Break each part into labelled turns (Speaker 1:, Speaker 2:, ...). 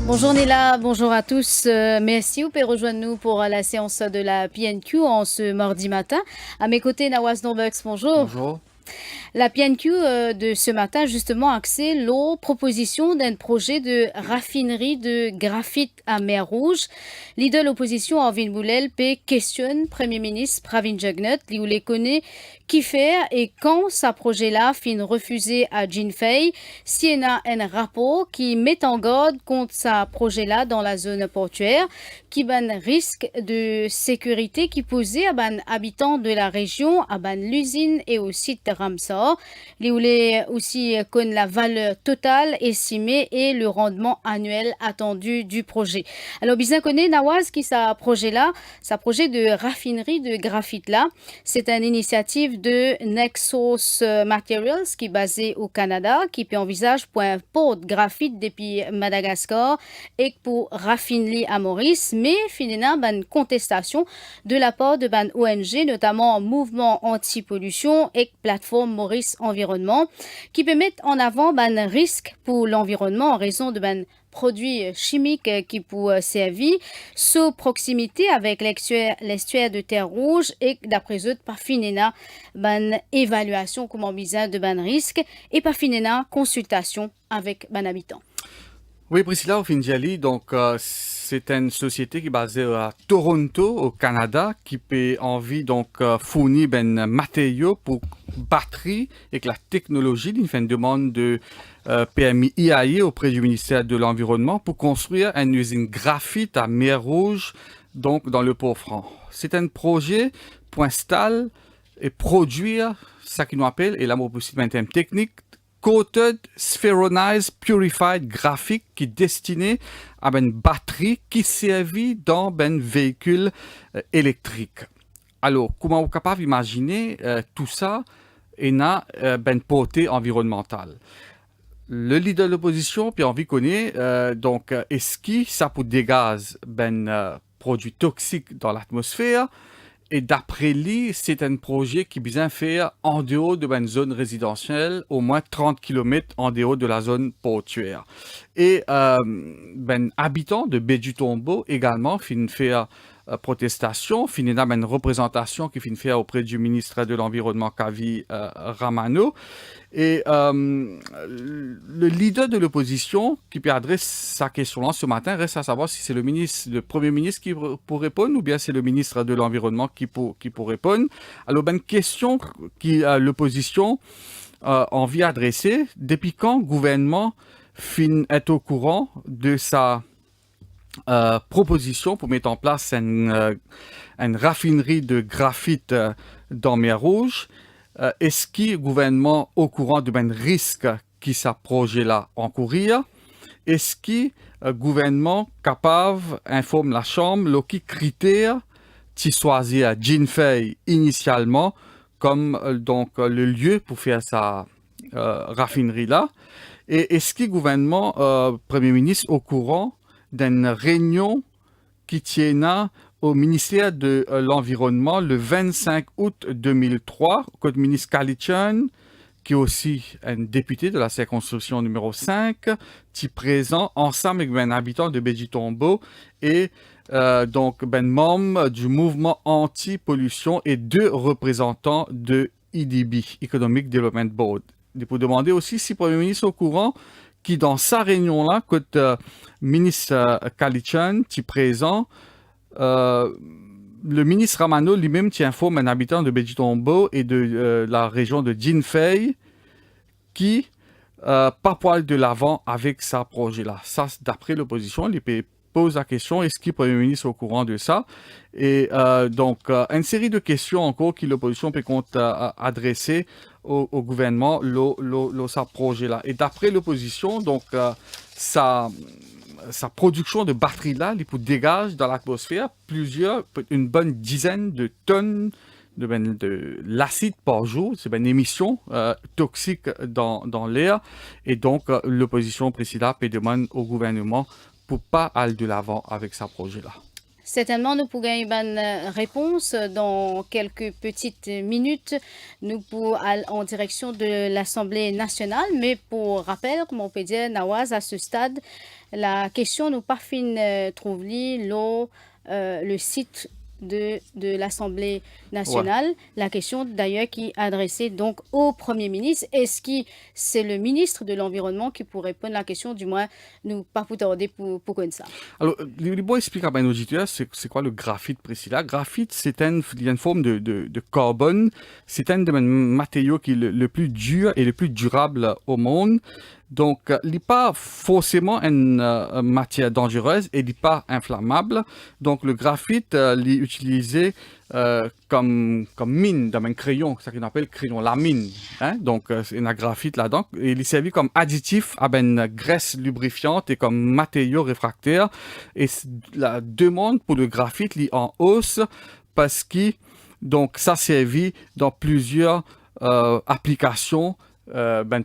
Speaker 1: Bonjour Nila, bonjour à tous. Merci, vous pouvez rejoindre nous pour la séance de la PNQ en ce mardi matin. À mes côtés, Nawaz Norbex, bonjour.
Speaker 2: Bonjour.
Speaker 1: La PNQ de ce matin, justement, axée l'eau proposition d'un projet de raffinerie de graphite à Mer Rouge. Leader de l'opposition, Arvin Boulel, questionne Premier ministre Pravin Jagnat, qui les connaît, qui faire et quand ce projet-là fin refusé à Jinfei, s'il y a un rapport qui met en garde contre ce projet-là dans la zone portuaire, qui ban risque de sécurité qui posait à ban habitants de la région, à ban l'usine et au site de Ramsar. Les voulait aussi connaître la valeur totale estimée et le rendement annuel attendu du projet. Alors, bien connaît Nawaz qui sa projet de raffinerie de graphite là, c'est une initiative de Nexus Materials qui est basée au Canada, qui peut envisage pour un port de graphite depuis Madagascar et pour raffinerie à Maurice, mais finalement une contestation de la part de ban ONG, notamment Mouvement Anti-Pollution et Plateforme Maurice Environnement, qui peut mettre en avant un risque pour l'environnement en raison de produits chimiques qui peuvent servir sous proximité avec l'estuaire de terre rouge et d'après eux par finena évaluation comment besoin de risque et par finena consultation avec habitant.
Speaker 2: Oui, Priscilla Ofinjali, donc c'est une société qui est basée à Toronto, au Canada, qui peut envie donc fournir ben matériaux pour batterie et que la technologie. Il fait une demande de permis IAE auprès du ministère de l'Environnement pour construire une usine graphite à Mer Rouge, donc dans le Port-Franc. C'est un projet pour installer et produire ce qu'on appelle, et là, mon possible un terme technique, Coated Spheronized Purified Graphite qui est destiné à une batterie qui servit dans un véhicule électrique. Alors, comment vous êtes capable d'imaginer tout ça et n'a une portée environnementale? Le leader de l'opposition, puis envie connaît, donc, est-ce que ça peut dégager produits toxiques dans l'atmosphère? Et d'après lui, c'est un projet qui vient faire en dehors de une zone résidentielle, au moins 30 km en dehors de la zone portuaire. Et habitants de Bédu-Tombeau également fin faire protestation, fin une représentation qui fin faire auprès du ministre de l'Environnement Kavi Ramano. Et le leader de l'opposition qui peut adresser sa question-là ce matin reste à savoir si c'est le Premier ministre qui pour répondre ou bien c'est le ministre de l'Environnement qui pour répondre. Alors, une question que l'opposition envie d'adresser, depuis quand le gouvernement est au courant de sa proposition pour mettre en place une raffinerie de graphite dans Mer Rouge? Est-ce que le gouvernement est au courant de risque qui ce projet-là encourir? Est-ce que le gouvernement est capable d'informer la Chambre de critères qui choisir à Jinfei initialement comme donc le lieu pour faire sa raffinerie-là? Et est-ce que le gouvernement, Premier ministre, est au courant d'une réunion qui tient au ministère de l'Environnement le 25 août 2003, que le ministre Kalichan, qui est aussi un député de la circonscription numéro 5, qui est présent ensemble avec un habitant de Béji-Tombeau et donc membre du mouvement anti-pollution et deux représentants de EDB, Economic Development Board. Et pour demander aussi si le Premier ministre est au courant qui, dans sa réunion-là, que le ministre Kalichan qui est présent, le ministre Ramano lui-même informe un habitant de Béji-Tombeau et de la région de Jinfei qui pas poil de l'avant avec ce projet-là. Ça, d'après l'opposition, il pose la question, est-ce que le Premier ministre est au courant de ça? Et donc, une série de questions encore que l'opposition peut adresser au gouvernement, ce projet-là. Et d'après l'opposition, donc, sa production de batteries-là, il peut dégager dans l'atmosphère une bonne dizaine de tonnes de l'acide par jour. C'est une émission toxique dans l'air. Et donc, l'opposition précédente peut demander au gouvernement pour pas aller de l'avant avec ce projet-là.
Speaker 1: Certainement, nous pourrons une bonne réponse dans quelques petites minutes. Nous pour aller en direction de l'Assemblée nationale, mais pour rappel, comme on peut dire, Nawaz, à ce stade, la question nous pas fin trouver le site de l'Assemblée
Speaker 2: Ouais.
Speaker 1: nationale. La question d'ailleurs qui est adressée donc au Premier ministre. Est-ce que c'est le ministre de l'Environnement qui pourrait répondre à la question, du moins, nous pas pour tarder pour connaître ça.
Speaker 2: Alors, les bois expliquent à nos auditeurs c'est quoi le graphite précis là. Graphite, il y a une forme de carbone. C'est un des matériaux qui est le plus dur et le plus durable au monde. Donc, il n'est pas forcément une matière dangereuse et il n'est pas inflammable. Donc, le graphite, il est utilisé comme mine dans un crayon, ça qu'on appelle crayon lamine. Hein? Donc, il y a un graphite là-dedans. Et il est servi comme additif à une graisse lubrifiante et comme matériau réfractaire. Et la demande pour le graphite est en hausse parce que donc, ça servi dans plusieurs applications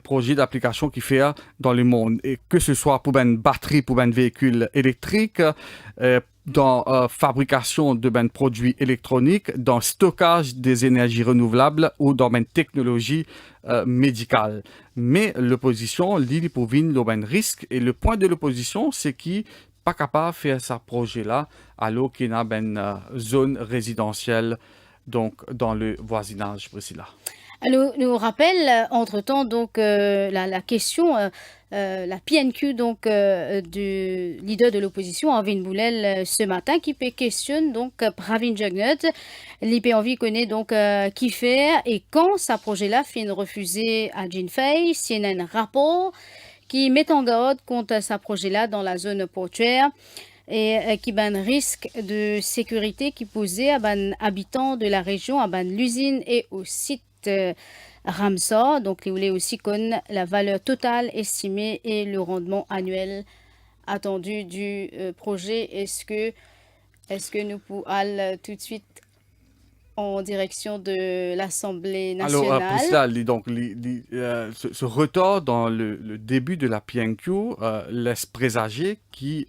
Speaker 2: projet d'application qui fait dans le monde, et que ce soit pour une batterie pour un véhicule électrique, dans fabrication de produits électroniques, dans stockage des énergies renouvelables ou dans une technologie médicale. Mais l'opposition, l'île pour vivre le risque, et le point de l'opposition, c'est qu'il pas capable de faire ce projet-là alors qu'il y a une zone résidentielle donc dans le voisinage précis là.
Speaker 1: Alors, nous rappelle, entre-temps, donc, la question, la PNQ, donc, du leader de l'opposition, Arvin Boulel, ce matin, qui questionne, donc, Pravin Jugnut. L'IP connaît, donc, qui faire et quand ce projet-là finit refusé à Jinfei, s'il y a un rapport qui met en garde contre ce projet-là dans la zone portuaire et qui a un risque de sécurité qui posait à les habitants de la région, à l'usine et au site Ramsar. Donc, il voulait aussi connaître la valeur totale estimée et le rendement annuel attendu du projet. Est-ce que nous pouvons aller tout de suite en direction de l'Assemblée nationale?
Speaker 2: Alors, Priscilla, donc, ce retard dans le début de la PNQ laisse présager qu'il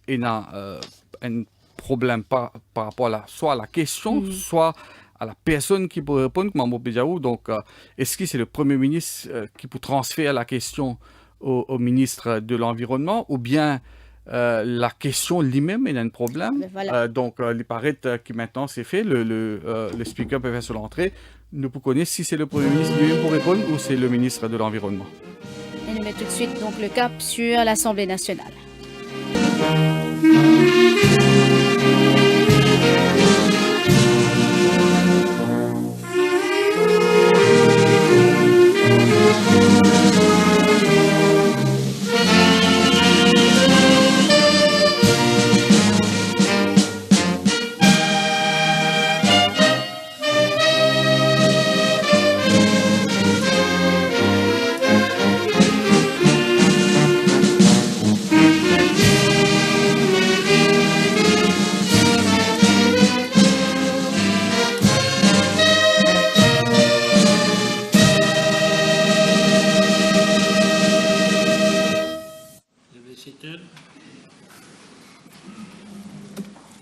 Speaker 2: y a un problème par rapport soit à la question, soit à la personne qui peut répondre, comme Mambo Péjaou. Donc, est-ce que c'est le Premier ministre qui peut transférer la question au ministre de l'Environnement, ou bien la question lui-même est un problème?
Speaker 1: Voilà.
Speaker 2: Donc, il paraît que maintenant c'est fait, le speaker peut faire sur l'entrée. Nous pouvons connaître si c'est le Premier ministre lui-même pour répondre ou c'est le ministre de l'Environnement.
Speaker 1: Et nous mettons tout de suite donc, le cap sur l'Assemblée nationale.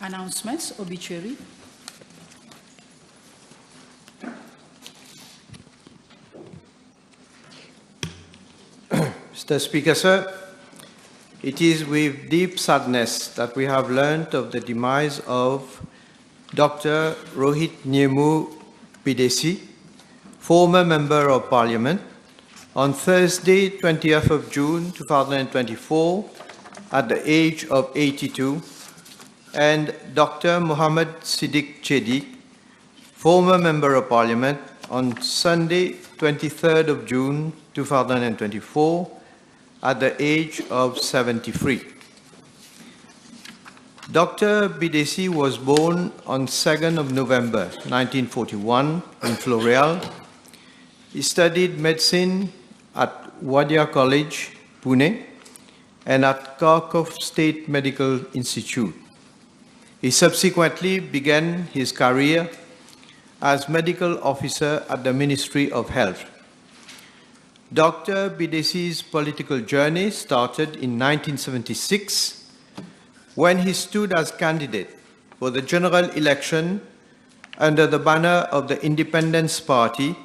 Speaker 3: Announcements, obituary.
Speaker 4: Mr. Speaker, sir, it is with deep sadness that we have learned of the demise of Dr. Rohit Bidesi, former Member of Parliament, on Thursday, 20th of June 2024, at the age of 82, and Dr. Mohammed Siddik Chedi, former Member of Parliament, on Sunday, 23rd of June 2024, at the age of 73. Dr. Bidesi was born on 2nd of November 1941 in Floreal. He studied medicine at Wadia College, Pune, and at Kharkov State Medical Institute. He subsequently began his career as medical officer at the Ministry of Health. Dr. Bidesi's political journey started in 1976 when he stood as candidate for the general election under the banner of the Independence Party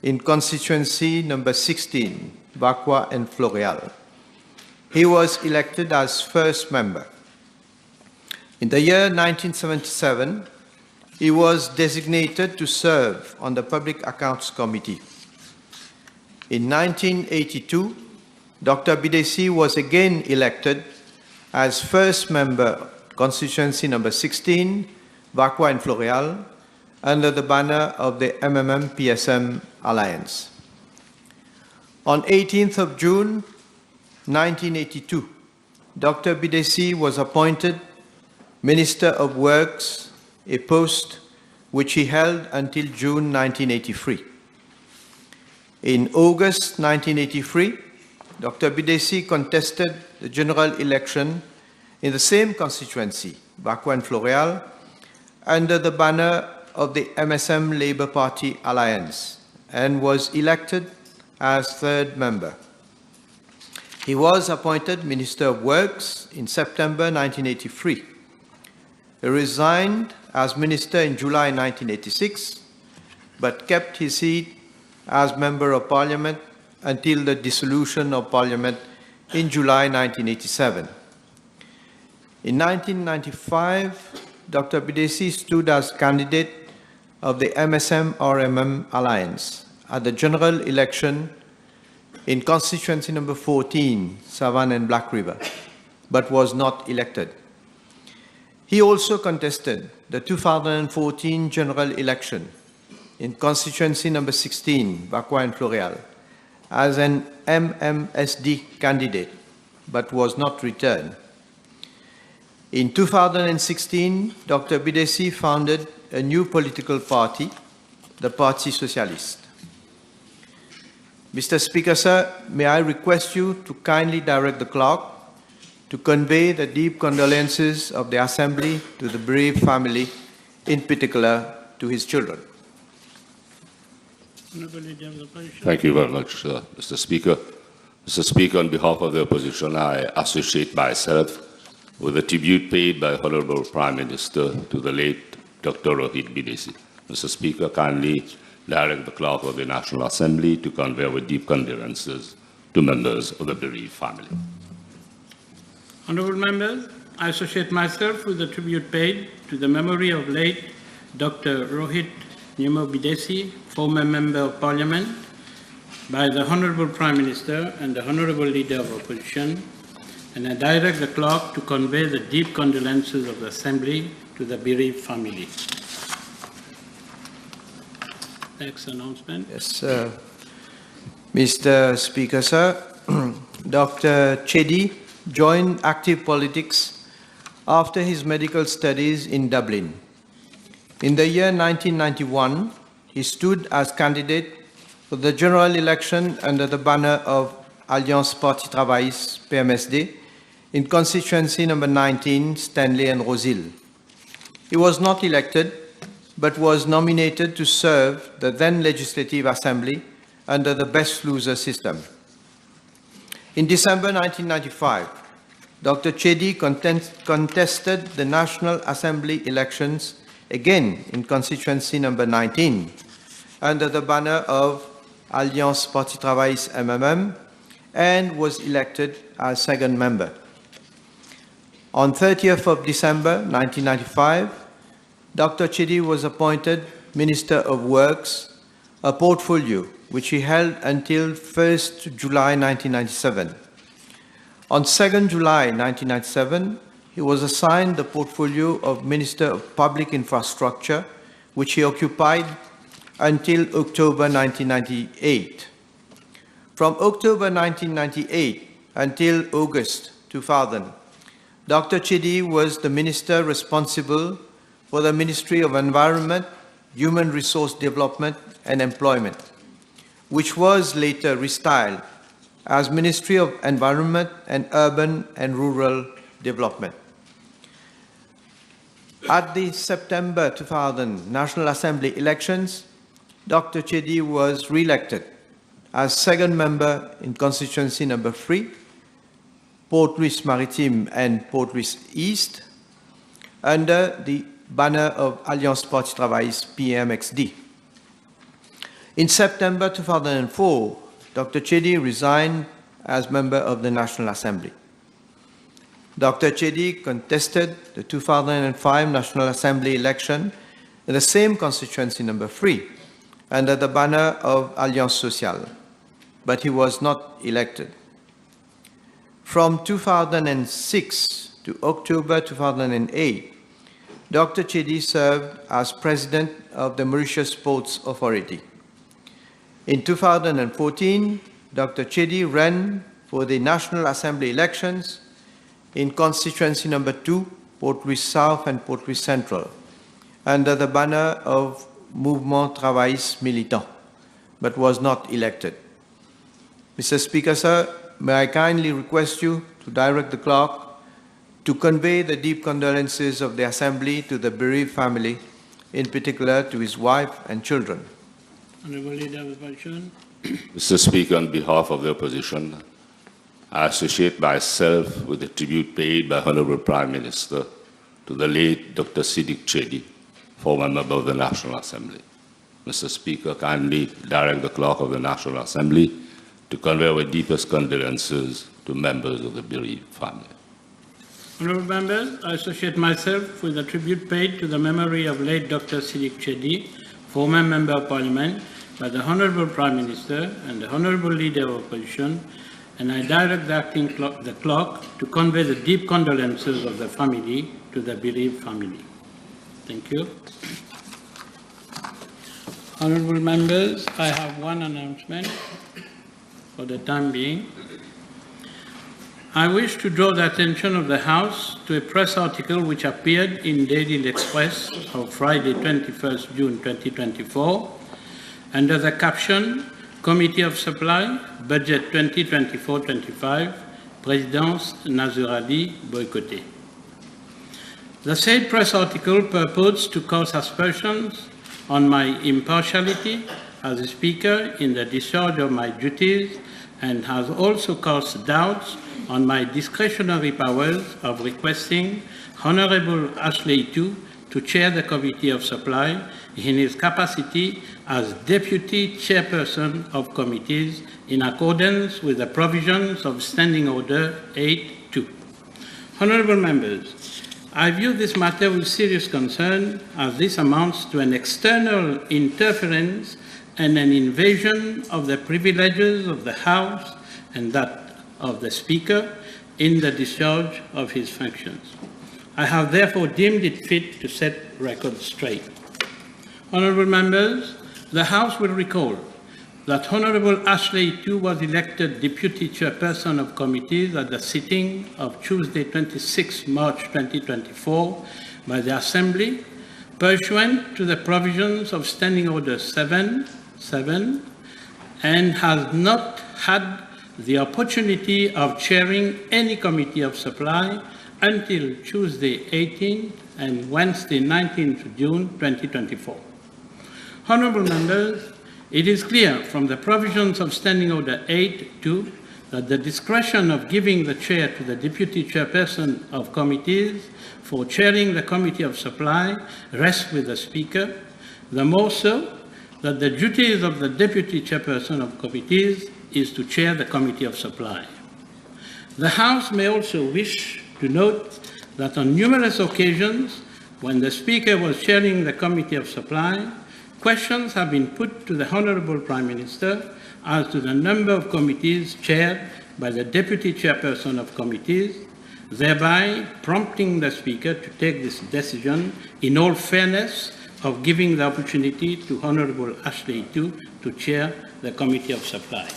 Speaker 4: in constituency number 16, Bakwa and Floreal. He was elected as first member. In the year 1977, he was designated to serve on the Public Accounts Committee. In 1982, Dr. Bidesi was again elected as first member, constituency number 16, Bakwa and Floreal, under the banner of the MMM-PSM Alliance. On 18th of June 1982, Dr. Bidesi was appointed Minister of Works, a post which he held until June 1983. In August 1983, Dr. Bidesi contested the general election in the same constituency, Bakwa and Floreal, under the banner of the MSM Labour Party Alliance and was elected as third member. He was appointed Minister of Works in September 1983. He resigned as Minister in July 1986, but kept his seat as Member of Parliament until the dissolution of Parliament in July 1987. In 1995, Dr. Bidesi stood as candidate of the MSM-RMM Alliance at the general election in constituency number 14, Savannah and Black River, but was not elected. He also contested the 2014 general election in constituency number 16, Bakwa and Floreal, as an MMSD candidate, but was not returned. In 2016, Dr. Bidesi founded a new political party, the Parti Socialiste. Mr. Speaker, sir, may I request you to kindly direct the clock to convey the deep condolences of the Assembly to the bereaved family, in particular to his children.
Speaker 5: Thank you very much, Mr. Speaker. Mr. Speaker, on behalf of the opposition, I associate myself with the tribute paid by Honorable Prime Minister to the late Dr. Rohit Bidesi. Mr. Speaker, kindly direct the clerk of the National Assembly to convey our deep condolences to members of the bereaved family.
Speaker 6: Honorable members, I associate myself with the tribute paid to the memory of late Dr. Rohit Bidesi, former Member of Parliament, by the Honorable Prime Minister and the Honorable Leader of Opposition, and I direct the clerk to convey the deep condolences of the Assembly to the bereaved family. Next announcement.
Speaker 4: Yes, Mr. Speaker, sir, Dr. Chedi joined active politics after his medical studies in Dublin. In the year 1991, he stood as candidate for the general election under the banner of Alliance Parti Travailliste, PMSD, in constituency number 19, Stanley and Rosil. He was not elected, but was nominated to serve the then Legislative Assembly under the best loser system. In December 1995, Dr. Chedi contested the National Assembly elections again in constituency number 19 under the banner of Alliance Parti Travailliste MMM and was elected as second member. On 30th of December 1995, Dr. Chedi was appointed Minister of Works, a portfolio which he held until 1st July 1997. On 2nd July 1997, he was assigned the portfolio of Minister of Public Infrastructure, which he occupied until October 1998. From October 1998 until August 2000, Dr. Chedi was the minister responsible for the Ministry of Environment, Human Resource Development and Employment, which was later restyled as Ministry of Environment and Urban and Rural Development. At the September 2000 National Assembly elections, Dr. Chedi was re-elected as second member in constituency number 3, Port Louis Maritime and Port Louis East, under the banner of Alliance Parti Travailliste PMXD. In September 2004, Dr. Chedi resigned as member of the National Assembly. Dr. Chedi contested the 2005 National Assembly election in the same constituency number 3 under the banner of Alliance Sociale, but he was not elected. From 2006 to October 2008, Dr. Chedi served as president of the Mauritius Ports Authority. In 2014, Dr. Chedi ran for the National Assembly elections in constituency number 2, Port Louis South and Port Louis Central, under the banner of Mouvement Travailliste Militant, but was not elected. Mr. Speaker, sir, may I kindly request you to direct the clerk to convey the deep condolences of the Assembly to the bereaved family, in particular to his wife and children.
Speaker 6: Honourable Leader of the Opposition.
Speaker 5: Mr. Speaker, on behalf of the opposition, I associate myself with the tribute paid by Honourable Prime Minister to the late Dr. Siddik Chedi, former member of the National Assembly. Mr. Speaker, kindly direct the clerk of the National Assembly to convey our deepest condolences to members of the bereaved family.
Speaker 6: Honourable members, I associate myself with the tribute paid to the memory of late Dr. Siddik Chedi, former Member of Parliament, by the Honourable Prime Minister and the Honourable Leader of Opposition, and I direct the clerk to convey the deep condolences of the family to the bereaved family. Thank you. Honourable members, I have one announcement for the time being. I wish to draw the attention of the House to a press article which appeared in Daily Express of Friday, 21st June 2024, under the caption, Committee of Supply, Budget 2024-25, Présidence Nazurali boycotté. The said press article purports to cause aspersions on my impartiality as a speaker in the discharge of my duties and has also caused doubts on my discretionary powers of requesting Honourable Ashley Itu to chair the Committee of Supply in his capacity as Deputy Chairperson of Committees in accordance with the provisions of Standing Order 8.2. Honourable members, I view this matter with serious concern as this amounts to an external interference and an invasion of the privileges of the House and that of the Speaker in the discharge of his functions. I have therefore deemed it fit to set records straight. Honourable members, the House will recall that Honourable Ashley Itu was elected Deputy Chairperson of Committees at the sitting of Tuesday, 26 March 2024 by the Assembly, pursuant to the provisions of Standing Order 7.7, and has not had the opportunity of chairing any Committee of Supply until Tuesday 18th and Wednesday 19th June 2024. Honourable members, it is clear from the provisions of Standing Order 8.2 that the discretion of giving the chair to the Deputy Chairperson of Committees for chairing the Committee of Supply rests with the Speaker, the more so that the duties of the Deputy Chairperson of Committees is to chair the Committee of Supply. The House may also wish to note that on numerous occasions, when the Speaker was chairing the Committee of Supply, questions have been put to the Honourable Prime Minister as to the number of committees chaired by the Deputy Chairperson of Committees, thereby prompting the Speaker to take this decision in all fairness of giving the opportunity to Honourable Ashley Itu to chair the Committee of Supply.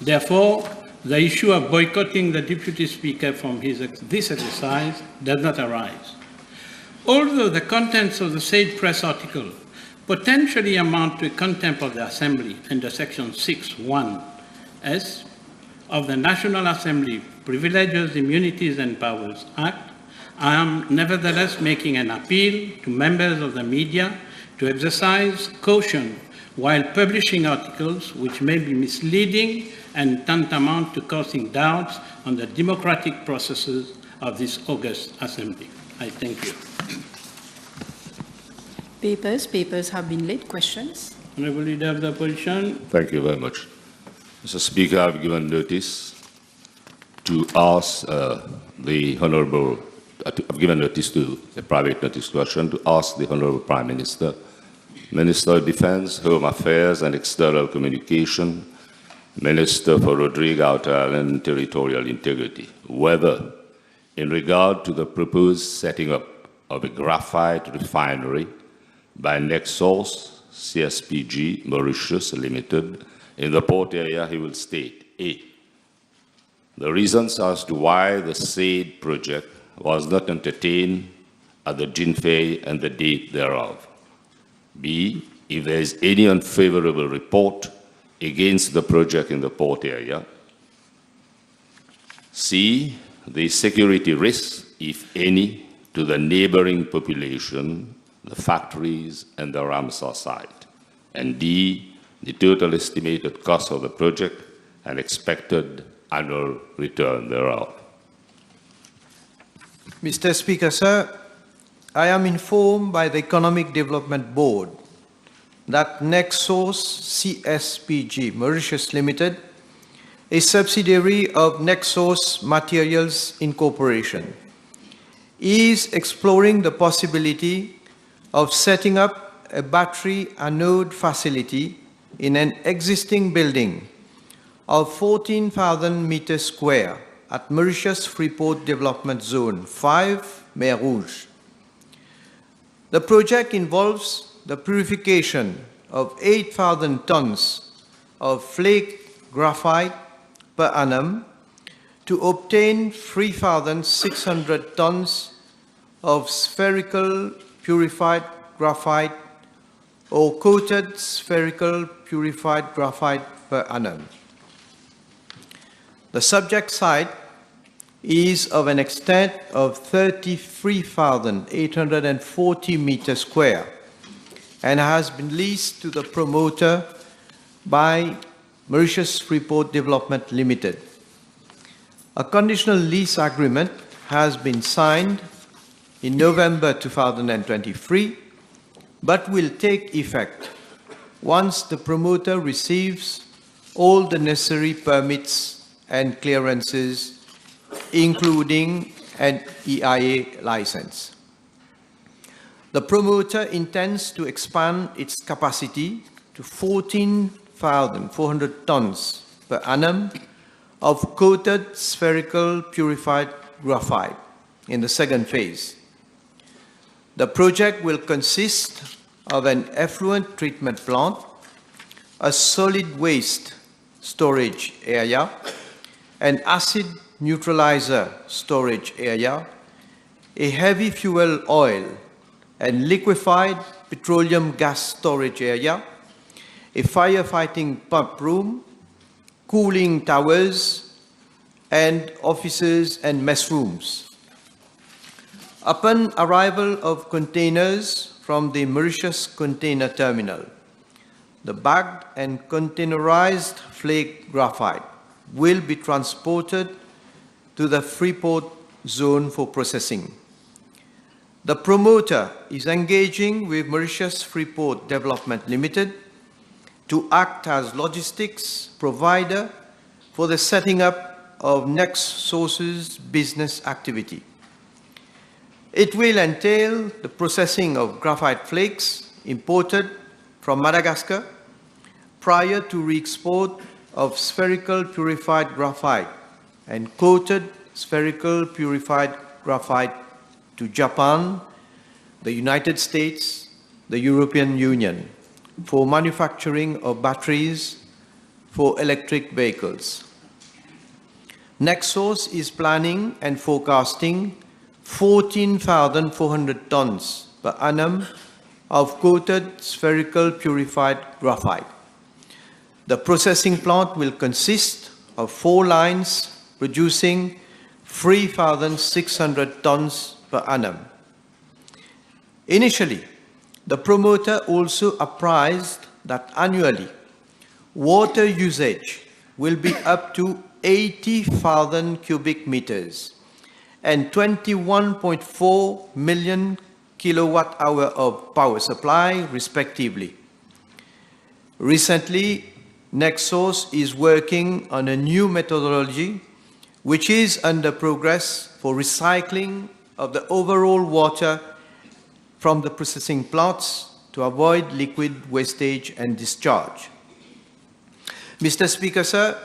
Speaker 6: Therefore, the issue of boycotting the Deputy Speaker from this exercise does not arise. Although the contents of the said press article potentially amount to a contempt of the Assembly under Section 6(1)(s) of the National Assembly Privileges, Immunities and Powers Act, I am nevertheless making an appeal to members of the media to exercise caution while publishing articles which may be misleading and tantamount to causing doubts on the democratic processes of this august Assembly. I thank you.
Speaker 3: Papers have been laid. Questions?
Speaker 6: Honorable Leader of the Opposition.
Speaker 5: Thank you very much. Mr. Speaker, I've given notice to ask the Honorable, I've given notice to a private notice question to ask the Honorable Prime Minister, Minister of Defense, Home Affairs and External Communication, Minister for Rodrigo Outer Island and Territorial Integrity, whether in regard to the proposed setting up of a graphite refinery by Nexos CSPG Mauritius Limited in the port area, he will state A, the reasons as to why the said project was not entertained at the Jinfei and the date thereof. B, if there is any unfavorable report against the project in the port area. C, the security risks, if any, to the neighboring population, the factories, and the Ramsar site. And D, the total estimated cost of the project and expected annual return thereof.
Speaker 4: Mr. Speaker, sir, I am informed by the Economic Development Board that Nexos CSPG Mauritius Limited, a subsidiary of Nexos Materials Incorporation, is exploring the possibility of setting up a battery anode facility in an existing building of 14,000 meters square at Mauritius Freeport Development Zone 5, Mer Rouge. The project involves the purification of 8,000 tons of flake graphite per annum to obtain 3,600 tons of spherical purified graphite or coated spherical purified graphite per annum. The subject site is of an extent of 33,840 meters square and has been leased to the promoter by Mauritius Freeport Development Limited. A conditional lease agreement has been signed in November 2023, but will take effect once the promoter receives all the necessary permits and clearances, including an EIA license. The promoter intends to expand its capacity to 14,400 tons per annum of coated spherical purified graphite in the second phase. The project will consist of an effluent treatment plant, a solid waste storage area, an acid neutralizer storage area, a heavy fuel oil and liquefied petroleum gas storage area, a firefighting pump room, cooling towers, and offices and mess rooms. Upon arrival of containers from the Mauritius Container Terminal, the bagged and containerized flake graphite will be transported to the Freeport zone for processing. The promoter is engaging with Mauritius Freeport Development Limited to act as logistics provider for the setting up of Nexos's business activity. It will entail the processing of graphite flakes imported from Madagascar prior to re-export of spherical purified graphite and coated spherical purified graphite to Japan, the United States, the European Union for manufacturing of batteries for electric vehicles. Nexos is planning and forecasting 14,400 tons per annum of coated spherical purified graphite. The processing plant will consist of 4 lines producing 3,600 tons per annum. Initially, the promoter also apprised that annually, water usage will be up to 80,000 cubic meters and 21.4 million kilowatt-hour of power supply, respectively. Recently, Nexos is working on a new methodology which is under progress for recycling of the overall water from the processing plants to avoid liquid wastage and discharge. Mr. Speaker, sir,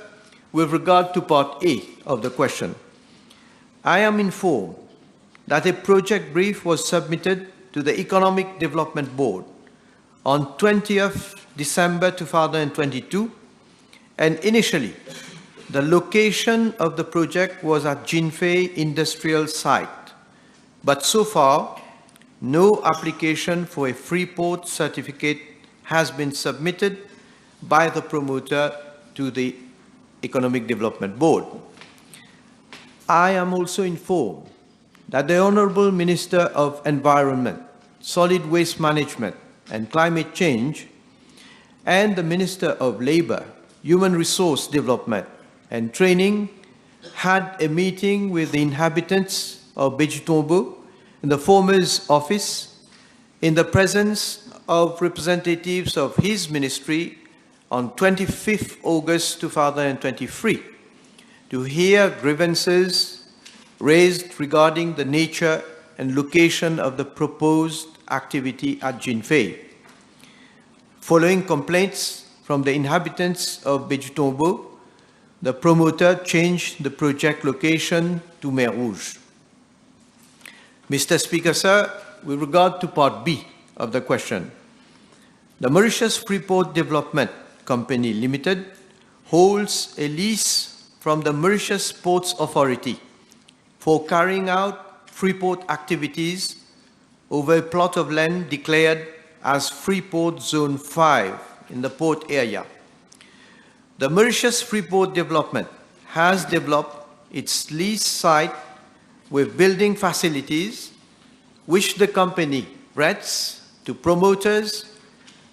Speaker 4: with regard to Part A of the question, I am informed that a project brief was submitted to the Economic Development Board on 20th December 2022, and initially, the location of the project was at Jinfei Industrial Site, but so far, no application for a Freeport certificate has been submitted by the promoter to the Economic Development Board. I am also informed that the Honorable Minister of Environment, Solid Waste Management and Climate Change and the Minister of Labour, Human Resource Development and Training had a meeting with the inhabitants of Bejitombo in the former's office in the presence of representatives of his ministry on 25th August 2023 to hear grievances raised regarding the nature and location of the proposed activity at Jinfei. Following complaints from the inhabitants of Bejitombo, the promoter changed the project location to Mer Rouge. Mr. Speaker, sir, with regard to Part B of the question, the Mauritius Freeport Development Company Limited holds a lease from the Mauritius Ports Authority for carrying out Freeport activities over a plot of land declared as Freeport Zone 5 in the port area. The Mauritius Freeport Development has developed its lease site with building facilities which the company rents to promoters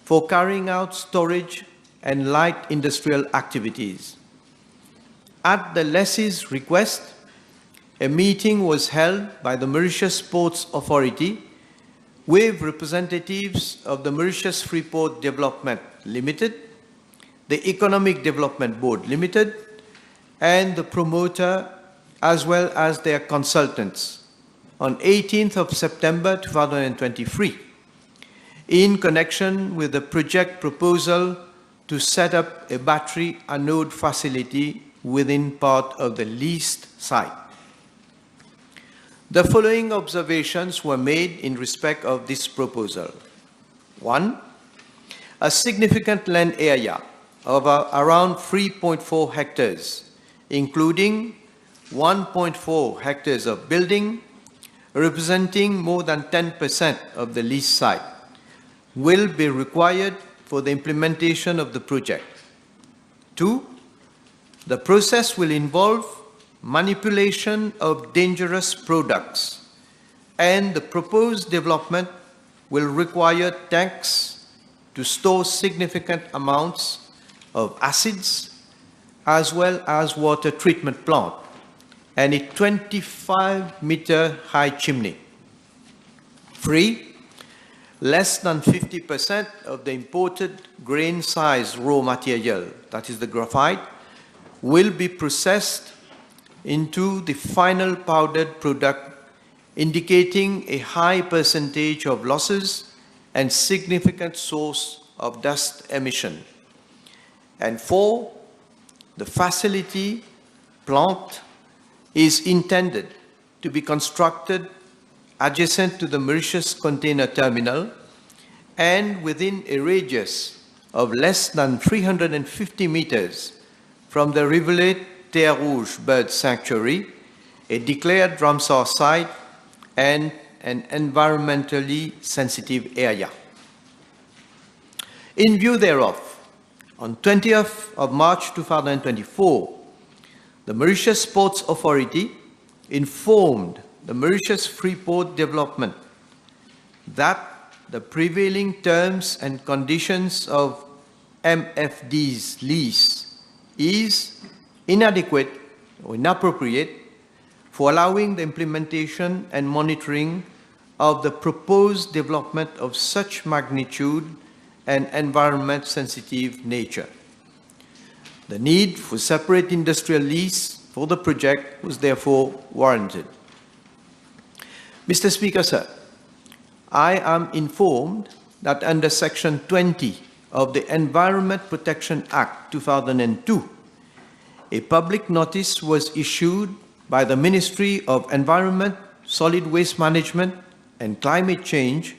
Speaker 4: for carrying out storage and light industrial activities. At the lessee's request, a meeting was held by the Mauritius Ports Authority with representatives of the Mauritius Freeport Development Limited, the Economic Development Board Limited, and the promoter, as well as their consultants, on 18th of September 2023, in connection with the project proposal to set up a battery anode facility within part of the leased site. The following observations were made in respect of this proposal. 1. A significant land area of around 3.4 hectares, including 1.4 hectares of building, representing more than 10% of the lease site, will be required for the implementation of the project. 2. The process will involve manipulation of dangerous products, and the proposed development will require tanks to store significant amounts of acids as well as water treatment plant and a 25-meter high chimney. 3. Less than 50% of the imported grain-size raw material, that is the graphite, will be processed into the final powdered product, indicating a high percentage of losses and significant source of dust emission. And 4, the facility plant is intended to be constructed adjacent to the Mauritius container terminal and within a radius of less than 350 meters from the rivulet Mer Rouge Bird Sanctuary, a declared Ramsar site and an environmentally sensitive area. In view thereof, on 20th of March 2024, the Mauritius Ports Authority informed the Mauritius Freeport Development that the prevailing terms and conditions of MFD's lease is inadequate or inappropriate for allowing the implementation and monitoring of the proposed development of such magnitude and environment-sensitive nature. The need for separate industrial lease for the project was therefore warranted. Mr. Speaker, sir, I am informed that under Section 20 of the Environment Protection Act 2002, a public notice was issued by the Ministry of Environment, Solid Waste Management and Climate Change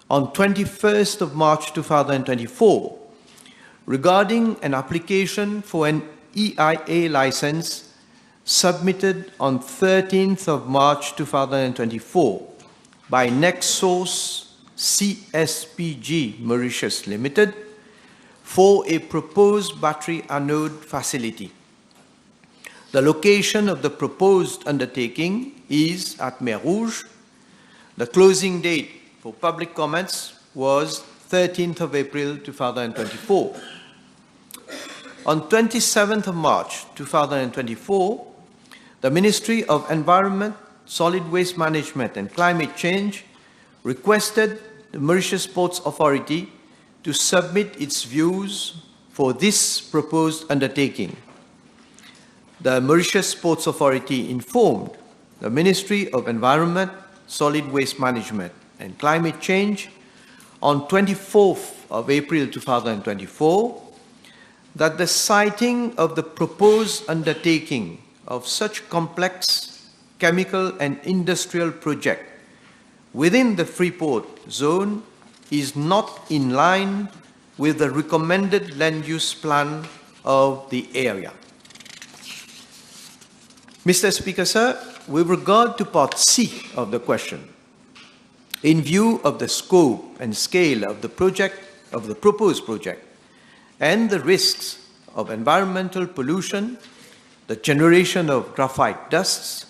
Speaker 4: on 21st of March 2024 regarding an application for an EIA license submitted on 13th of March 2024 by NextSource CSPG Mauritius Limited for a proposed battery anode facility. The location of the proposed undertaking is at Mer Rouge. The closing date for public comments was 13th of April 2024. On 27th of March 2024, the Ministry of Environment, Solid Waste Management and Climate Change requested the Mauritius Ports Authority to submit its views for this proposed undertaking. The Mauritius Ports Authority informed the Ministry of Environment, Solid Waste Management and Climate Change on 24th of April 2024 that the siting of the proposed undertaking of such complex chemical and industrial project within the Freeport zone is not in line with the recommended land use plan of the area. Mr. Speaker, sir, with regard to Part C of the question, in view of the scope and scale of the project, of the proposed project, and the risks of environmental pollution, the generation of graphite dusts,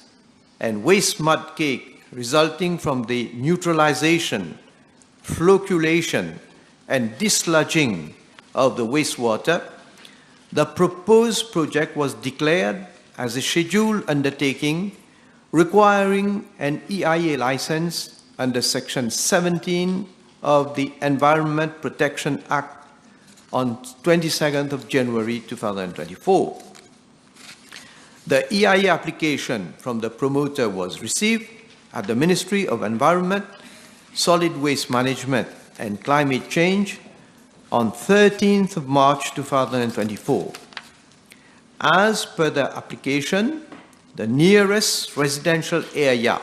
Speaker 4: and waste mud cake resulting from the neutralization, flocculation, and dislodging of the wastewater, the proposed project was declared as a scheduled undertaking requiring an EIA license under Section 17 of the Environment Protection Act on 22nd of January 2024. The EIA application from the promoter was received at the Ministry of Environment, Solid Waste Management and Climate Change on 13th of March 2024. As per the application, the nearest residential area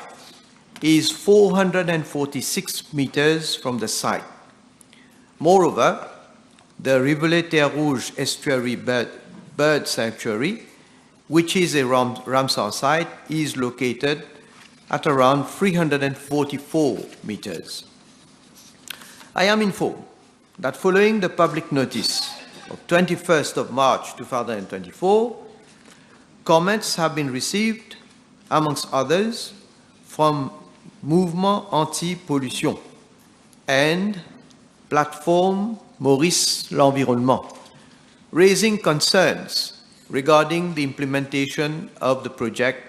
Speaker 4: is 446 meters from the site. Moreover, the Rivulet Ter Rouge Estuary Bird Sanctuary, which is a Ramsar site, is located at around 344 meters. I am informed that following the public notice of 21st of March 2024, comments have been received, amongst others, from Mouvement Anti-Pollution and Plateforme Maurice l'Environnement, raising concerns regarding the implementation of the project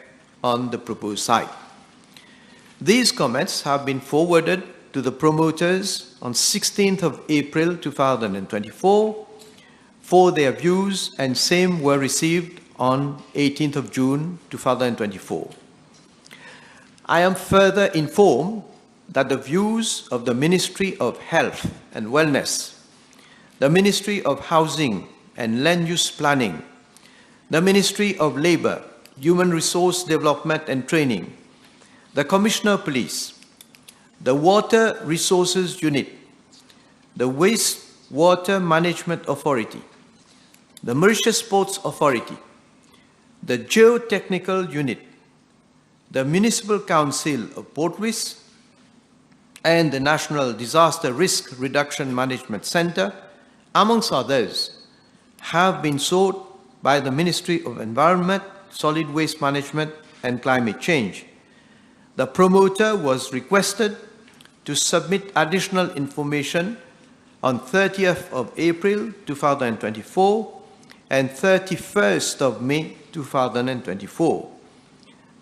Speaker 4: on the proposed site. These comments have been forwarded to the promoters on 16th of April 2024 for their views, and same were received on 18th of June 2024. I am further informed that the views of the Ministry of Health and Wellness, the Ministry of Housing and Land Use Planning, the Ministry of Labour, Human Resource Development and Training, the Commissioner of Police, the Water Resources Unit, the Wastewater Management Authority, the Mauritius Ports Authority, the Geotechnical Unit, the Municipal Council of Port Louis, and the National Disaster Risk Reduction Management Center, amongst others, have been sought by the Ministry of Environment, Solid Waste Management and Climate Change. The promoter was requested to submit additional information on 30th of April 2024 and 31st of May 2024.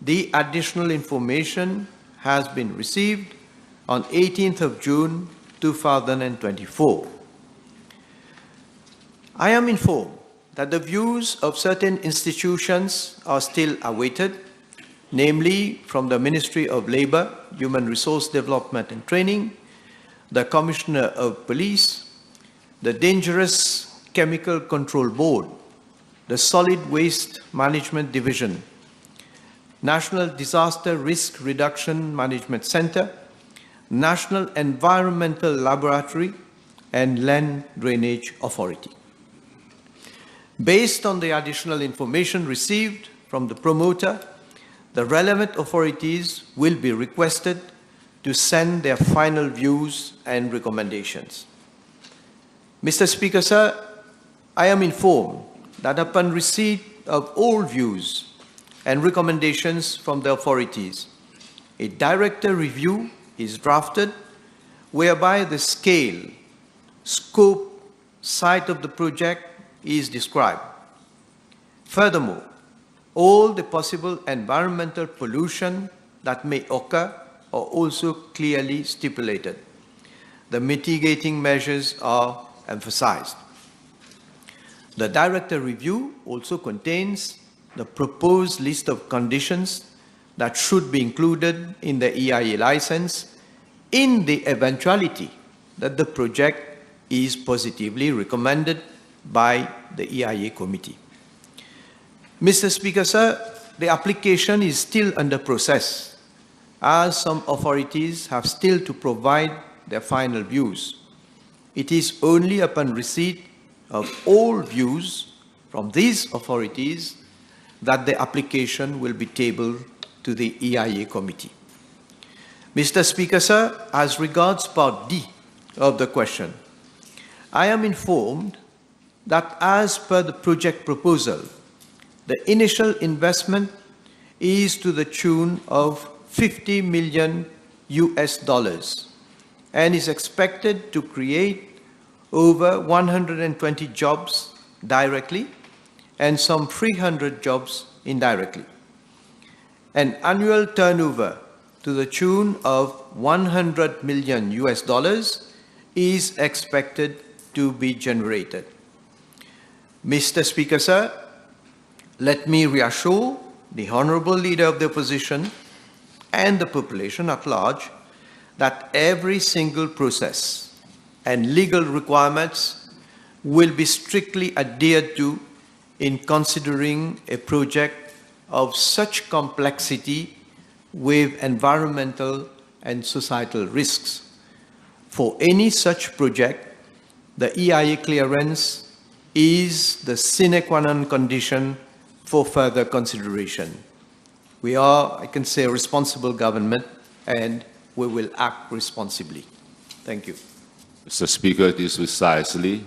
Speaker 4: The additional information has been received on 18th of June 2024. I am informed that the views of certain institutions are still awaited, namely from the Ministry of Labour, Human Resource Development and Training, the Commissioner of Police, the Dangerous Chemical Control Board, the Solid Waste Management Division, National Disaster Risk Reduction Management Center, National Environmental Laboratory, and Land Drainage Authority. Based on the additional information received from the promoter, the relevant authorities will be requested to send their final views and recommendations. Mr. Speaker, sir, I am informed that upon receipt of all views and recommendations from the authorities, a director review is drafted whereby the scale, scope, site of the project is described. Furthermore, all the possible environmental pollution that may occur are also clearly stipulated. The mitigating measures are emphasized. The director review also contains the proposed list of conditions that should be included in the EIA license in the eventuality that the project is positively recommended by the EIA committee. Mr. Speaker, sir, the application is still under process, as some authorities have still to provide their final views. It is only upon receipt of all views from these authorities that the application will be tabled to the EIA committee. Mr. Speaker, sir, as regards Part D of the question, I am informed that as per the project proposal, the initial investment is to the tune of $50 million and is expected to create over 120 jobs directly and some 300 jobs indirectly. An annual turnover to the tune of $100 million is expected to be generated. Mr. Speaker, sir, let me reassure the Honourable Leader of the Opposition and the population at large that every single process and legal requirements will be strictly adhered to in considering a project of such complexity with environmental and societal risks. For any such project, the EIA clearance is the sine qua non condition for further consideration. We are, I can say, a responsible government, and we will act responsibly. Thank you.
Speaker 5: Mr. Speaker, it is precisely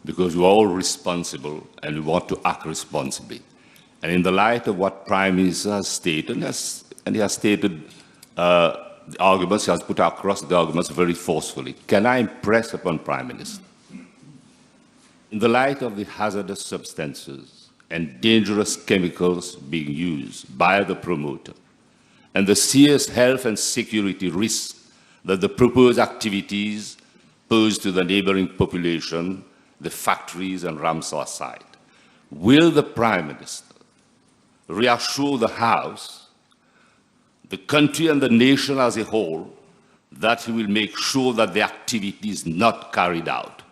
Speaker 5: because we are all responsible and we want to act responsibly. And in the light of what Prime Minister has stated, and he has stated the arguments, he has put across the arguments very forcefully, can I impress upon Prime Minister, in the light of the hazardous substances and dangerous chemicals being used by the promoter, and the serious health and security risks that the proposed activities pose to the neighboring population, the factories and Ramsar site, will the Prime Minister reassure the House, the country and the nation as a whole, that he will make sure that the activity is not carried out,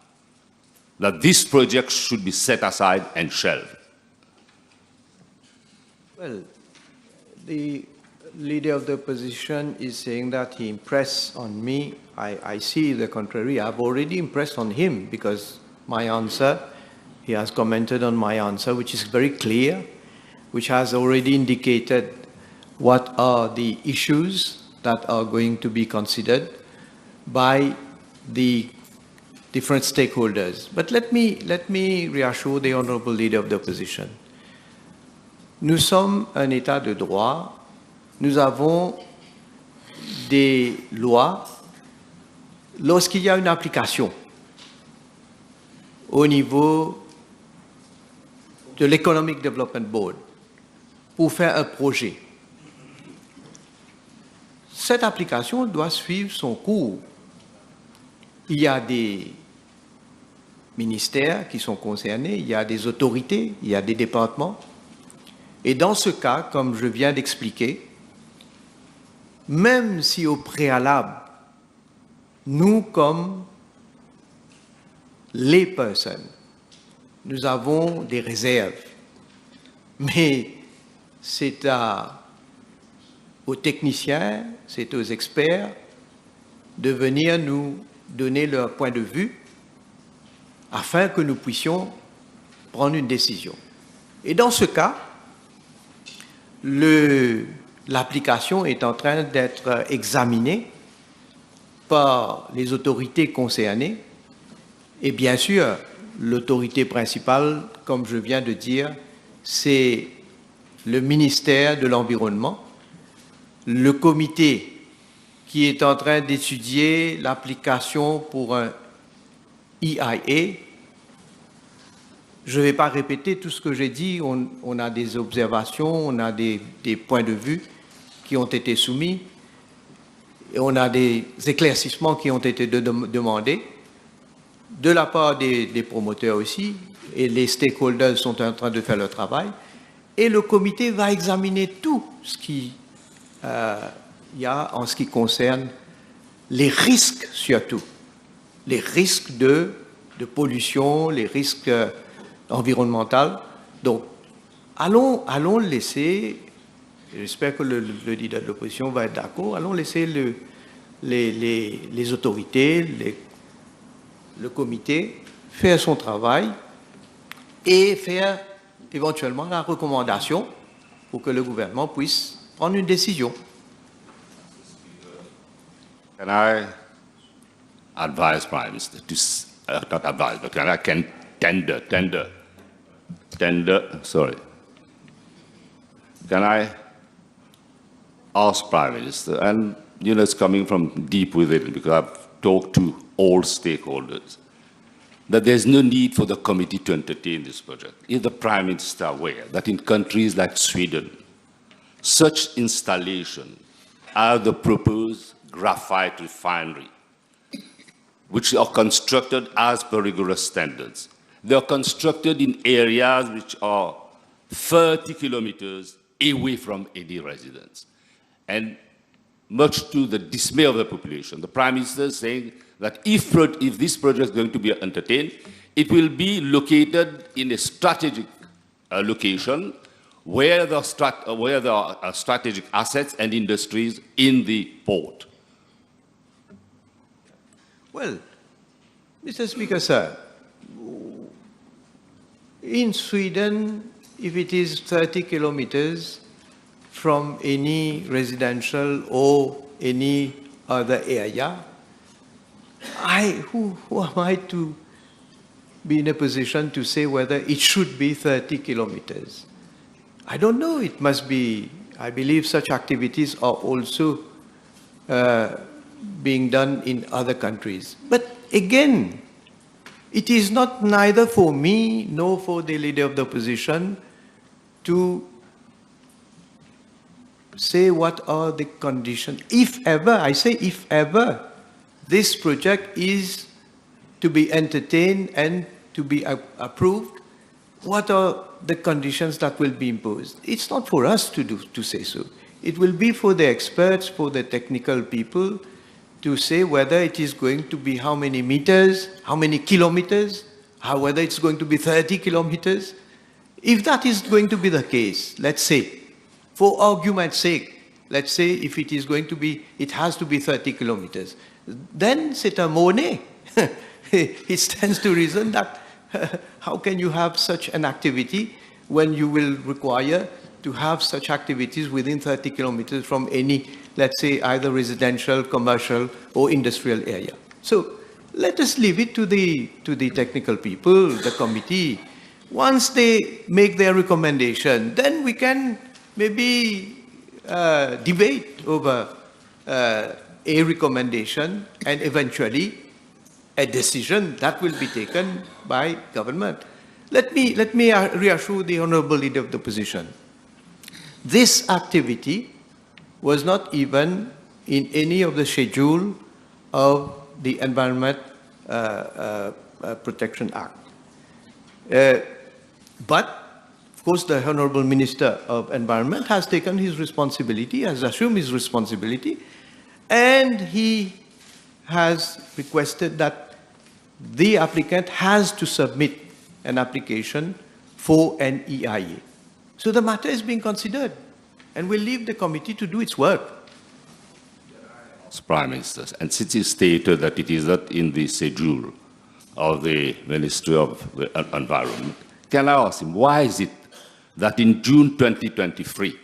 Speaker 5: that this project should be set aside and shelved?
Speaker 4: Well, the Leader of the Opposition is saying that he impressed on me. I see the contrary. I've already impressed on him because my answer, he has commented on my answer, which is very clear, which has already indicated what are the issues that are going to be considered by the different stakeholders. But let me reassure the Honourable Leader of the Opposition. Nous sommes un État de droit. Nous avons des lois. Lorsqu'il y a une application au niveau de l'Economic Development Board pour faire un projet, cette application doit suivre son cours. Il y a des ministères qui sont concernés, il y a des autorités, il y a des départements. Et dans ce cas, comme je viens d'expliquer, même si au préalable, nous, comme les personnes, nous avons des réserves, mais c'est aux techniciens, c'est aux experts de venir nous donner leur point de vue afin que nous puissions prendre une décision. Et dans ce cas, l'application est en train d'être examinée par les autorités concernées et bien sûr, l'autorité principale, comme je viens de dire, c'est le ministère de l'Environnement, le comité qui est en train d'étudier l'application pour un EIA. Je ne vais pas répéter tout ce que j'ai dit, on a des observations, on a des points de vue qui ont été soumis, et on a des éclaircissements qui ont été demandés de la part des promoteurs aussi, et les stakeholders sont en train de faire leur travail, et le comité va examiner tout ce qu'il y a en ce qui concerne les risques surtout, les risques de pollution, les risques environnementaux. Donc, allons laisser, j'espère que le leader de l'opposition va être d'accord, allons laisser les autorités, le comité faire son travail et faire éventuellement la recommandation pour que le gouvernement puisse prendre une décision.
Speaker 5: Can I advise Prime Minister to, not advise, but can I Can I ask Prime Minister, and you know it's coming from deep within because I've talked to all stakeholders, that there's no need for the committee to entertain this project. Is the Prime Minister aware that in countries like Sweden, such installation as the proposed graphite refinery, which are constructed as per rigorous standards, they are constructed in areas which are 30 kilometers away from any residence. And much to the dismay of the population, the Prime Minister is saying that if this project is going to be entertained, it will be located in a strategic location where there are strategic assets and industries in the port.
Speaker 4: Well, Mr. Speaker, sir, in Sweden, if it is 30 kilometers from any residential or any other area, who am I to be in a position to say whether it should be 30 kilometers? I don't know. It must be, I believe such activities are also being done in other countries. But again, it is not neither for me nor for the leader of the opposition to say what are the conditions. If ever, I say if ever, this project is to be entertained and to be approved, what are the conditions that will be imposed? It's not for us to say so. It will be for the experts, for the technical people to say whether it is going to be how many meters, how many kilometers, whether it's going to be 30 kilometers. If that is going to be the case, let's say, for argument's sake, let's say if it is going to be, it has to be 30 kilometers, then c'est un monnaie. It stands to reason that how can you have such an activity when you will require to have such activities within 30 kilometers from any, let's say, either residential, commercial, or industrial area. So let us leave it to the technical people, the committee. Once they make their recommendation, then we can maybe debate over a recommendation and eventually a decision that will be taken by government. Let me reassure the Honourable Leader of the Opposition. This activity was not even in any of the schedule of the Environment Protection Act. But, of course, the Honorable Minister of Environment has taken his responsibility, has assumed his responsibility, and he has requested that the applicant has to submit an application for an EIA. So the matter is being considered, and we'll leave the committee to do its work.
Speaker 5: Prime Minister, and since he stated that it is not in the schedule of the Ministry of the Environment, can I ask him, why is it that in June 2023,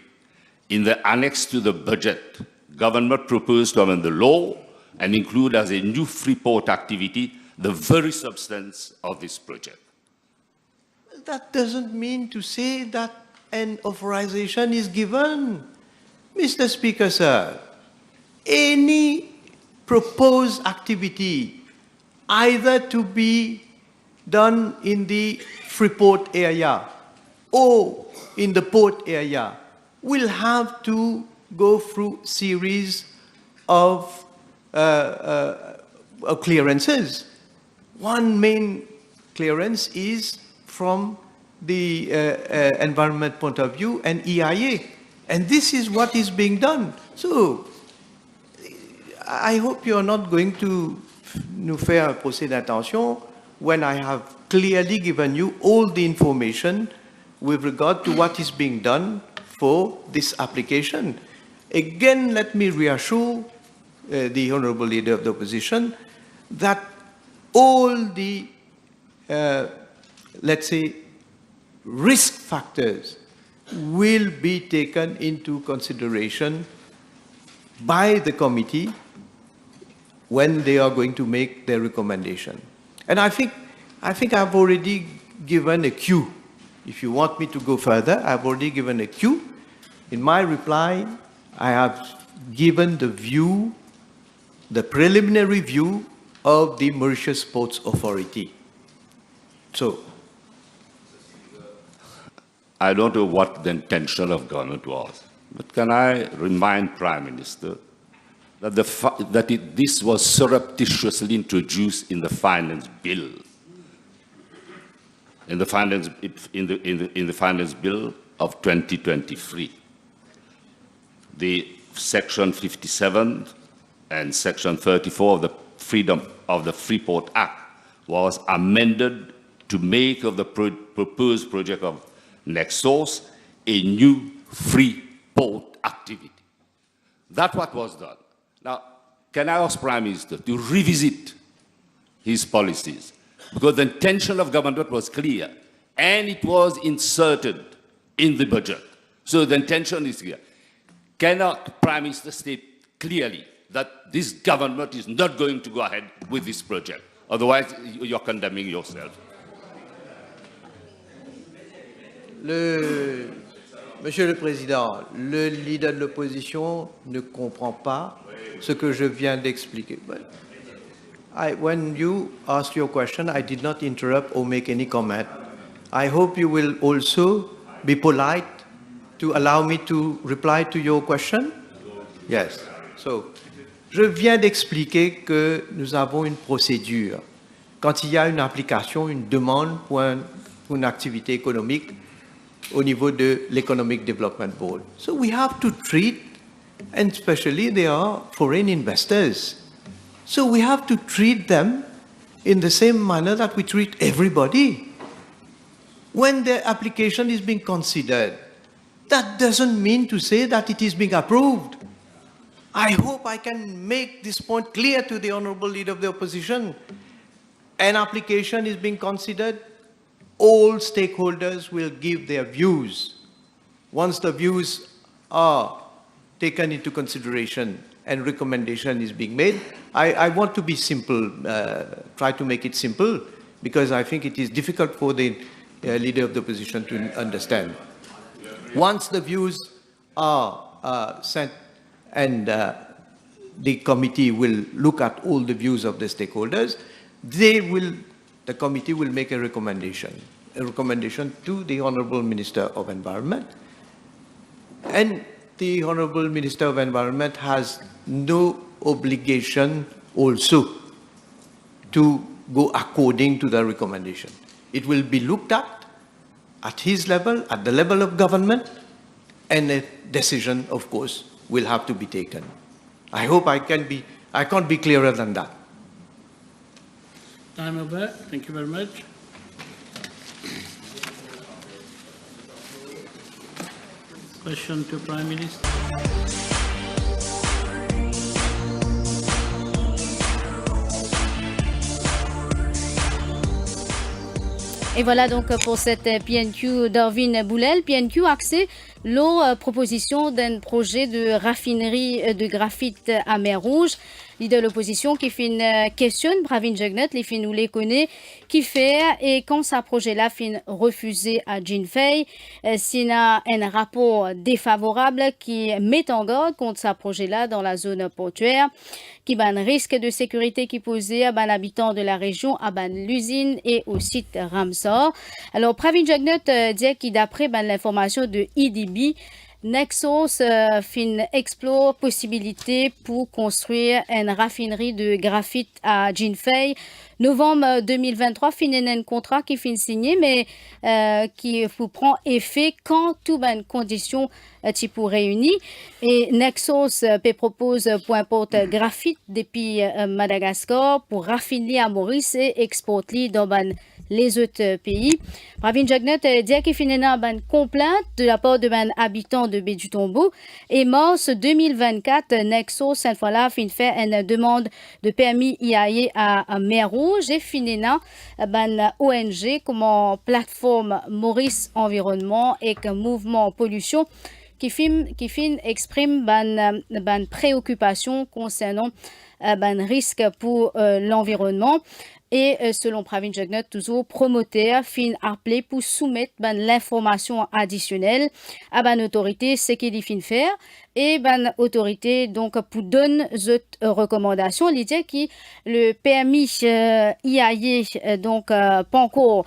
Speaker 5: in the annex to the budget, government proposed to amend the law and include as a new Freeport activity the very substance of this project?
Speaker 4: That doesn't mean to say that an authorization is given. Mr. Speaker, sir, any proposed activity, either to be done in the Freeport area or in the port area, will have to go through series of clearances. One main clearance is from the environment point of view and EIA. And this is what is being done. So I hope you are not going to nous faire un procès d'intention when I have clearly given you all the information with regard to what is being done for this application. Again, let me reassure the Honourable Leader of the Opposition that all the, let's say, risk factors will be taken into consideration by the committee when they are going to make their recommendation. And I think I've already given a cue. If you want me to go further, I've already given a cue. In my reply, I have given the view, the preliminary view of the Mauritius Ports Authority. So,
Speaker 5: I don't know what the intention of government was, but can I remind Prime Minister that this was surreptitiously introduced in the finance bill, in the finance bill of 2023. The Section 57 and Section 34 of the Freeport Act was amended to make of the proposed project of Nexus a new free port activity. That's what was done. Now, can I ask Prime Minister to revisit his policies? Because the intention of government was clear, and it was inserted in the budget. So the intention is clear. Cannot Prime Minister state clearly that this government is not going to go ahead with this project? Otherwise, you're condemning yourself.
Speaker 4: Monsieur le Président, le leader de l'opposition ne comprend pas ce que je viens d'expliquer. When you asked your question, I did not interrupt or make any comment. I hope you will also be polite to allow me to reply to your question. Yes. So, je viens d'expliquer que nous avons une procédure. Quand il y a une application, une demande pour une activité économique, au niveau de l'Economic Development Board. So we have to treat, and especially they are foreign investors, so we have to treat them in the same manner that we treat everybody. When their application is being considered, that doesn't mean to say that it is being approved. I hope I can make this point clear to the Honourable Leader of the Opposition. An application is being considered, all stakeholders will give their views. Once the views are taken into consideration and recommendation is being made, I want to be simple, try to make it simple, because I think it is difficult for the Leader of the Opposition to understand. Once the views are sent and the committee will look at all the views of the stakeholders, the committee will make a recommendation to the Honourable Minister of Environment. And the Honorable Minister of Environment has no obligation also to go according to the recommendation. It will be looked at his level, at the level of government, and a decision, of course, will have to be taken. I hope I can't be clearer than that.
Speaker 6: Time over. Thank you very much. Question to Prime Minister.
Speaker 1: Et voilà donc pour cette PNQ d'Orvin Boulel. PNQ axé l'eau proposition d'un projet de raffinerie de graphite à Mer Rouge. Leader de l'opposition qui fin questionne Pravin Jugnut, les fin nous les connaît, qui fait et quand ce projet-là fin refusé à Jinfei, s'il y a un rapport défavorable qui met en garde contre ce projet-là dans la zone portuaire, qui ban risque de sécurité qui posait à ban habitants de la région, à ban l'usine et au site Ramsor. Alors Pravin Jugnut dit qu'il d'après ban l'information de IDB, Nexos fin explore possibilité pour construire une raffinerie de graphite à Jinfei. Novembre 2023, fin un contrat qui fin signé, mais qui prend effet quand toutes les conditions type réunies. Et Nexos propose pour importer graphite depuis Madagascar pour raffiner à Maurice et exporter dans les autres pays. Pravin Jugnut dit qu'il finit une complainte de la part de habitants de Baie du Tombeau. Et mars 2024, Nexos, cette fois-là, fin fait une demande de permis IAE à Mer Rouge et finit une ONG comme plateforme Maurice Environnement et un mouvement pollution qui exprime une préoccupation concernant un risque pour l'environnement. Et selon Pravin Jugnut, toujours promoteur fin appelé pour soumettre l'information additionnelle à l'autorité, ce qu'il fin faire. Et autorité donc pour donner cette recommandation, l'idée que le permis IAE donc pas encore,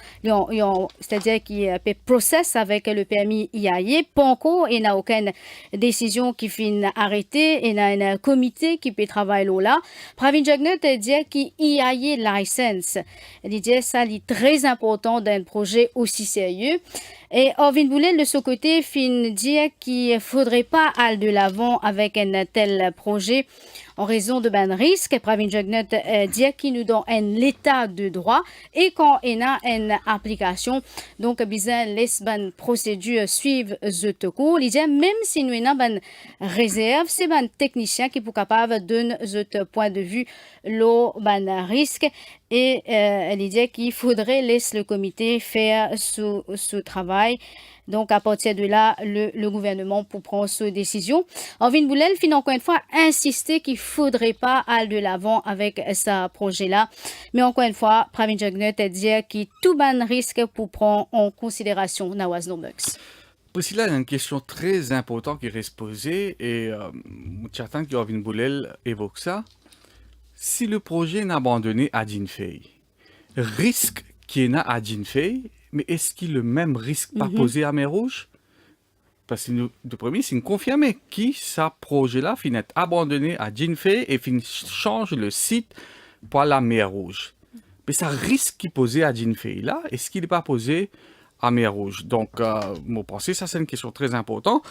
Speaker 1: c'est-à-dire qu'il peut process avec le permis IAE, pas encore, il n'y a aucune décision qui fin arrêtée, il y a un comité qui peut travailler là. Pravin Jugnut dit qu'il IAE license, l'idée ça est très important d'un projet aussi sérieux. Et Orvin Boulel, de ce côté, fin dire qu'il ne faudrait pas aller de l'avant avec un tel projet en raison de risque. Pravin Jugnut dit qu'il nous donne un état de droit et quand il y a une application, donc besoin laisse procédure suivre ce cours. Il dit même si nous avons une réserve, c'est un technicien qui est capable de donner ce point de vue le risque. Et il dit qu'il faudrait laisser le comité faire ce travail. Donc, à partir de là, le gouvernement pour prendre cette décision. Orvin Boulel fin encore une fois insister qu'il ne faudrait pas aller de l'avant avec ce projet-là. Mais encore une fois, Pravin Jugnut dit qu'il y a tout ban risque pour prendre en considération Nawaz Nomux.
Speaker 2: Priscilla, il y a une question très importante qui reste posée et j'attends que Orvin Boulel évoque ça. Si le projet est abandonné à Jinfei, risque qui est à Jinfei, mais est-ce qu'il y a le même risque pas posé à Mer Rouge? Parce que de premier, c'est confirmé que ce projet-là finit abandonné à Jinfei et change le site pour la Mer Rouge. Mais ça risque qui est posé à Jinfei là, est-ce qu'il n'est pas posé à Mer Rouge? Donc, moi, pensez, ça c'est une question très importante.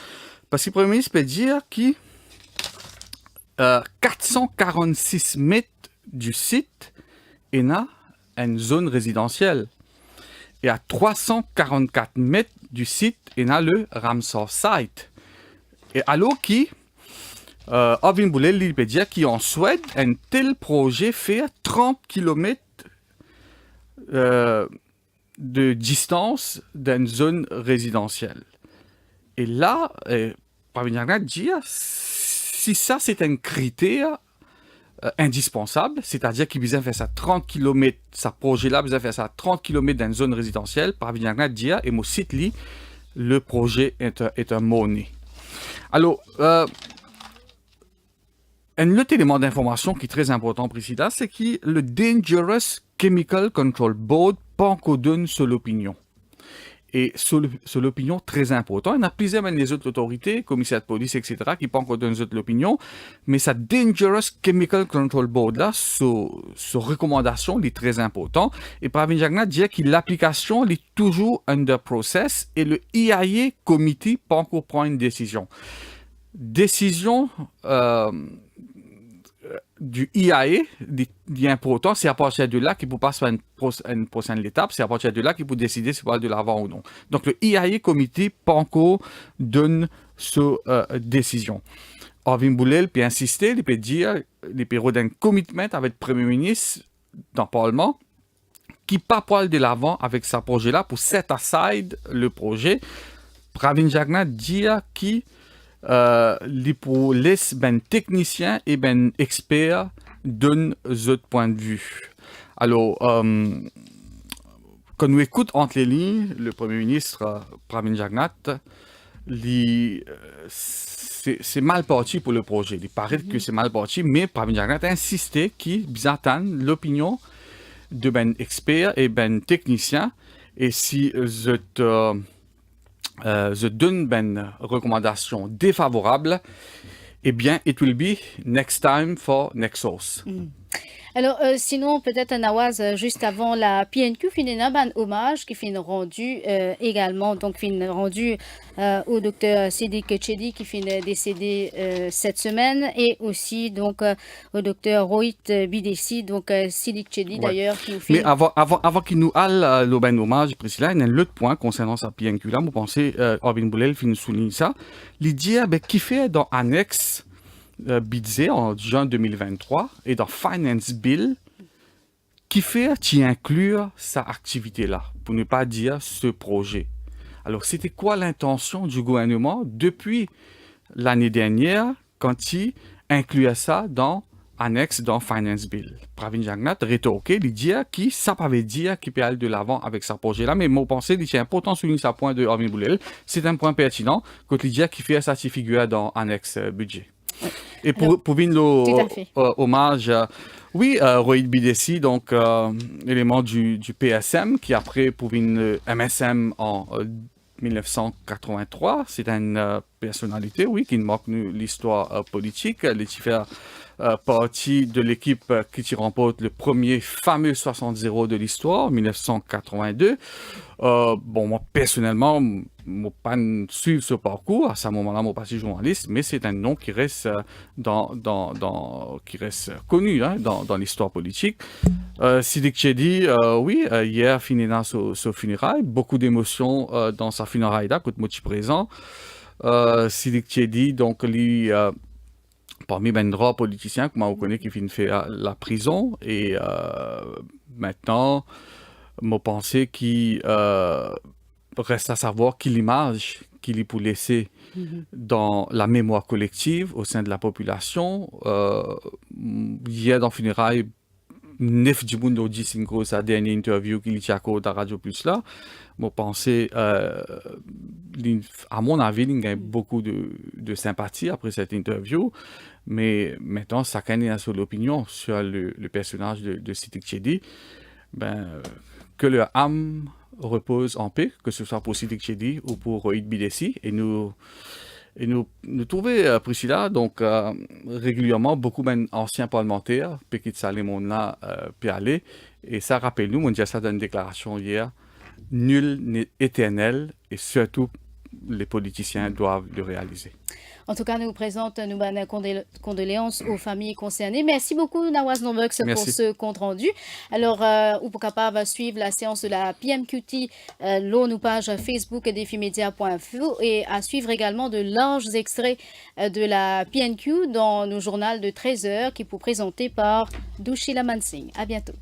Speaker 2: Parce que le Premier ministre peut dire que 446 mètres du site est une zone résidentielle. Et à 344 mètres du site, il y a le Ramsar site. Et alors qui, Orvin Boulel peut dire qu'en Suède, un tel projet fait 30 km de distance d'une zone résidentielle. Et là, Pravin Jugnut dit, si ça c'est un critère indispensable, c'est-à-dire qu'il besoin faire ça 30 km, ce projet-là besoin faire ça 30 km dans une zone résidentielle, Pravin Jugnut dit, et mon site li, le projet est un monnaie. Alors, un autre élément d'information qui est très important pour ici, c'est que le Dangerous Chemical Control Board pas encore donne seule opinion. Et sur l'opinion, très important. Il y en a plusieurs, même les autres autorités, commissaires de police, etc., qui pas encore donné l'opinion, mais sa Dangerous Chemical Control Board, là, sur recommandation, il est très important. Et Pravin Jagnat dit que l'application est toujours under process et le IAE committee pas encore prend une décision. Décision du IAE, est important, c'est à partir de là qu'il peut passer à une prochaine étape, c'est à partir de là qu'il peut décider si on va de l'avant ou non. Donc le IAE committee pas encore donne cette décision. Arvin Boulel peut insister, il peut dire, il peut redonner un commitment avec le Premier ministre dans le Parlement qui pas poil de l'avant avec ce projet-là pour set aside le projet. Pravin Jagnat dit qui pour laisser ben techniciens et ben experts d'un autre point de vue. Alors, quand nous écoutons entre les lignes, le Premier ministre Pravin Jagnat, c'est mal parti pour le projet. Il paraît que c'est mal parti, mais Pravin Jagnat a insisté qu'il attend l'opinion de ben experts et ben techniciens. Et si je donne une recommandation défavorable, eh bien, it will be next time for next source.
Speaker 1: Alors, sinon, peut-être Nawaz, juste avant la PNQ, finit un hommage qui finit rendu également, donc finit rendu au docteur Siddik Chedi qui finit décédé cette semaine, et aussi donc au docteur Rohit Bidesi, donc Siddik Chedi d'ailleurs qui nous finit.
Speaker 2: Mais avant qu'il nous aille le ben hommage, Priscilla, il y a un autre point concernant sa PNQ là, vous pensez, Arvin Boulel finit souligner ça. L'idée, qui fait dans annexe Bidesi en juin 2023 et dans Finance Bill qui fait qui inclure sa activité là, pour ne pas dire ce projet. Alors c'était quoi l'intention du gouvernement depuis l'année dernière quand il incluait ça dans annexe dans Finance Bill? Pravin Jagnat rétorquait, il dit qui ça veut dire qu'il peut aller de l'avant avec ce projet là, mais mon pensée il est important de souligner ce point de Arvin Boulel, c'est un point pertinent quand il dit qu'il fait ça qui figure dans annexe budget. Et pour venir hommage, oui, Rohit Bidesi, donc élément du PSM, qui après pour venir MSM en 1983, c'est une personnalité, oui, qui marque l'histoire politique, les différents partie de l'équipe qui remporte le premier fameux 60-0 de l'histoire, 1982. Bon, moi, personnellement, je n'ai pas suivi ce parcours. À ce moment-là, je ne suis pas journaliste, mais c'est un nom qui reste, qui reste connu dans l'histoire politique. Siddik Chedi, oui, hier, fini dans ce funérailles. Beaucoup d'émotions dans sa funéraille, là, quand je suis présent. Siddik Chedi, donc, lui... parmi les droits politiciens que moi je connais qui viennent faire la prison et maintenant je pense qu'il reste à savoir quelle image qu'il est pour laisser dans la mémoire collective au sein de la population. Hier dans funérailles, Nef du monde dit synchro sa dernière interview qu'il y a à la Radio Plus là. Je pense, à mon avis, il y a beaucoup de sympathie après cette interview. Mais maintenant, chacun a son opinion sur le personnage de Siddik Chedi. Que leur âme repose en paix, que ce soit pour Siddik Chedi ou pour Rohit Bidesi. Et nous trouvons, Priscilla, donc régulièrement, beaucoup d'anciens parlementaires, qui quittent ça, les mondes là, puis aller. Et ça rappelle nous, on dit ça dans une déclaration hier, nul n'est éternel et surtout les politiciens doivent le réaliser.
Speaker 1: En tout cas, nous présentons nos condoléances aux familles concernées. Merci beaucoup, Nawaz Nombux, pour ce compte-rendu. Alors, vous pouvez capable suivre la séance de la PMQT, nos pages Facebook défimedia.info et à suivre également de larges extraits de la PNQ dans nos journaux de 13h qui sont présentés par Douchila Mansingh. À bientôt.